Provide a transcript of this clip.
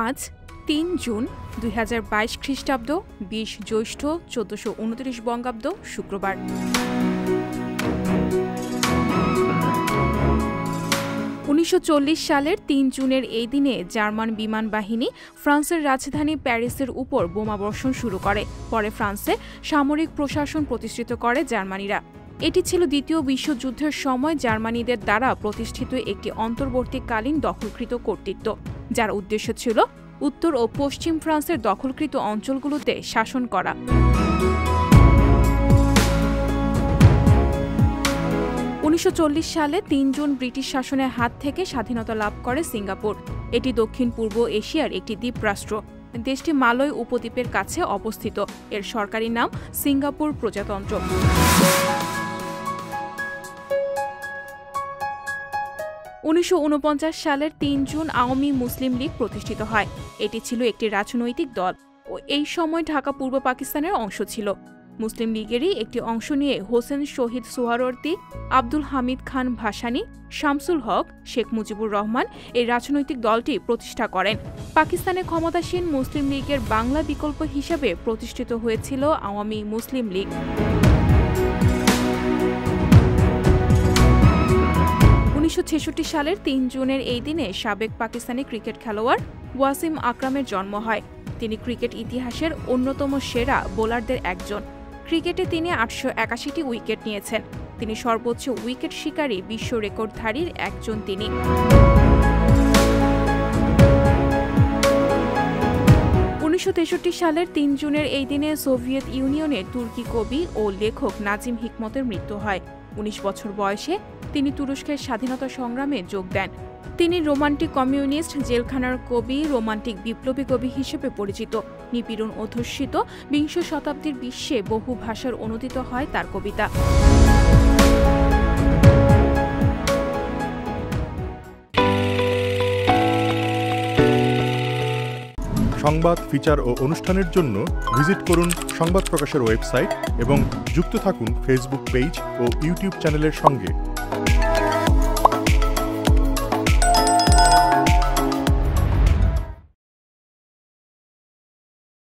আজ ৩ জুন ২০২২ খ্রিস্টাব্দ ২০ জ্যৈষ্ঠ ১৪২৯ বঙ্গাব্দ শুক্রবার। ১৯৪০ সালের ৩ জুনের এই দিনে জার্মান বিমান বাহিনী ফ্রান্সের রাজধানী প্যারিসের উপর বোমাবর্ষণ শুরু করে। পরে ফ্রান্সে সামরিক প্রশাসন প্রতিষ্ঠিত করে জার্মানিরা। এটি ছিল দ্বিতীয় বিশ্বযুদ্ধের সময় জার্মানিদের দ্বারা প্রতিষ্ঠিত একটি অন্তর্বর্তীকালীন দখলকৃত কর্তৃত্ব, যার উদ্দেশ্য ছিল উত্তর ও পশ্চিম ফ্রান্সের দখলকৃত অঞ্চলগুলোতে শাসন করা। ১৯৪০ সালে ৩ জুন ব্রিটিশ শাসনের হাত থেকে স্বাধীনতা লাভ করে সিঙ্গাপুর। এটি দক্ষিণ পূর্ব এশিয়ার একটি দ্বীপরাষ্ট্র। দেশটি মালয় উপদ্বীপের কাছে অবস্থিত। এর সরকারি নাম সিঙ্গাপুর প্রজাতন্ত্র। ১৯৪৯ সালের ৩ জুন আওয়ামী মুসলিম লীগ প্রতিষ্ঠিত হয়। এটি ছিল একটি রাজনৈতিক দল ও এই সময় ঢাকা পূর্ব পাকিস্তানের অংশ ছিল। মুসলিম লীগেরই একটি অংশ নিয়ে হোসেন শহীদ সোহরাওয়ার্দী, আব্দুল হামিদ খান ভাসানী, শামসুল হক, শেখ মুজিবুর রহমান এই রাজনৈতিক দলটি প্রতিষ্ঠা করেন। পাকিস্তানে ক্ষমতাসীন মুসলিম লীগের বাংলা বিকল্প হিসাবে প্রতিষ্ঠিত হয়েছিল আওয়ামী মুসলিম লীগ। ১৯৬৬ সালের ৩ জুনের এই দিনে সাবেক পাকিস্তানি ক্রিকেট খেলোয়াড় ওয়াসিম আকরামের জন্ম হয়। তিনি ক্রিকেট ইতিহাসের অন্যতম সেরা বোলারদের একজন। ক্রিকেটে তিনি ৮৮১টি উইকেট নিয়েছেন। তিনি সর্বোচ্চ উইকেট শিকারী বিশ্ব রেকর্ডধারীর একজন তিনি। ১৯৬৩ সালের ৩ জুনের এই দিনে সোভিয়েত ইউনিয়নে তুর্কি কবি ও লেখক নাজিম হিকমতের মৃত্যু হয়। ১৯ বছর বয়সে তিনি তুরস্কের স্বাধীনতা সংগ্রামে যোগ দেন। তিনি রোমান্টিক কমিউনিস্ট, জেলখানার কবি, রোমান্টিক বিপ্লবী কবি হিসেবে পরিচিত। নিপীড়ন অধ্যুষিত বিংশ শতাব্দীর বিশ্বে বহু ভাষার অনুদিত হয় তার কবিতা। সংবাদ, ফিচার ও অনুষ্ঠানের জন্য ভিজিট করুন সংবাদ প্রকাশের ওয়েবসাইট এবং যুক্ত থাকুন ফেসবুক পেজ ও ইউটিউব চ্যানেলের সঙ্গে।